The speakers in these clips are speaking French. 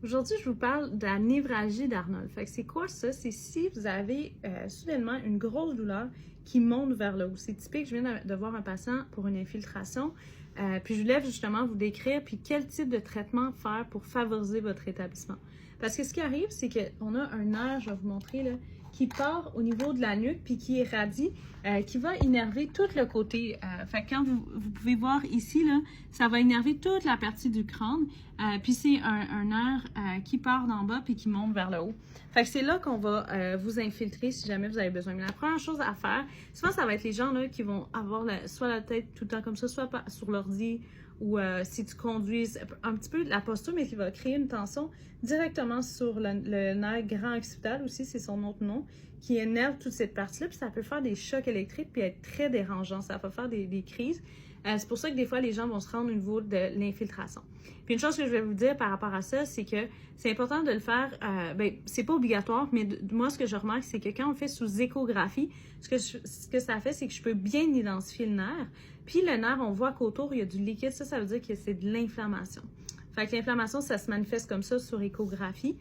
Aujourd'hui, je vous parle de la névralgie d'Arnold. Fait que c'est quoi ça? C'est si vous avez soudainement une grosse douleur qui monte vers le haut. C'est typique, je viens de voir un patient pour une infiltration, puis je voulais justement vous décrire puis quel type de traitement faire pour favoriser votre rétablissement. Parce que ce qui arrive, c'est qu'on a un nerf, je vais vous montrer, là, qui part au niveau de la nuque puis qui irradie, qui va énerver tout le côté. Fait que quand vous pouvez voir ici, là, ça va énerver toute la partie du crâne. Puis c'est un nerf qui part d'en bas puis qui monte vers le haut. Fait que c'est là qu'on va vous infiltrer si jamais vous avez besoin. Mais la première chose à faire, souvent ça va être les gens là, qui vont avoir soit la tête tout le temps comme ça, soit sur l'ordi, ou si tu conduis, un petit peu la posture, mais qui va créer une tension directement sur le nerf grand occipital aussi, c'est son autre nom, qui énerve toute cette partie-là, puis ça peut faire des chocs électriques puis être très dérangeant, ça va faire des crises. C'est pour ça que des fois, les gens vont se rendre au niveau de l'infiltration. Puis une chose que je vais vous dire par rapport à ça, c'est que c'est important de le faire, c'est pas obligatoire, mais moi, ce que je remarque, c'est que quand on le fait sous échographie, ce que ça fait, c'est que je peux bien identifier le nerf. Puis le nerf, on voit qu'autour, il y a du liquide. Ça veut dire que c'est de l'inflammation. Fait que l'inflammation, ça se manifeste comme ça sur échographie.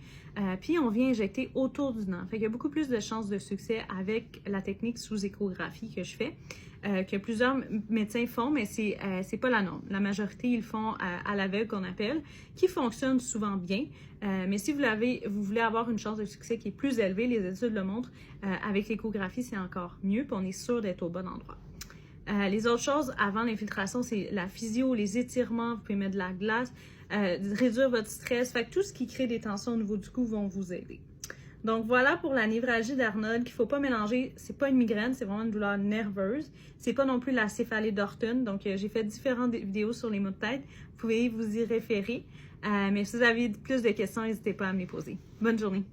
Puis on vient injecter autour du nerf. Fait qu'il y a beaucoup plus de chances de succès avec la technique sous échographie que je fais, que plusieurs médecins font, mais c'est pas la norme. La majorité, ils le font à l'aveugle qu'on appelle, qui fonctionne souvent bien. Mais si vous voulez avoir une chance de succès qui est plus élevée, les études le montrent, avec l'échographie, c'est encore mieux, puis on est sûr d'être au bon endroit. Les autres choses avant l'infiltration, c'est la physio, les étirements, vous pouvez mettre de la glace, réduire votre stress. Fait que tout ce qui crée des tensions au niveau du cou vont vous aider. Donc voilà pour la névralgie d'Arnold qu'il ne faut pas mélanger. C'est pas une migraine, c'est vraiment une douleur nerveuse. C'est pas non plus la céphalée d'Orton. Donc j'ai fait différentes vidéos sur les maux de tête. Vous pouvez vous y référer. Mais si vous avez plus de questions, n'hésitez pas à me les poser. Bonne journée.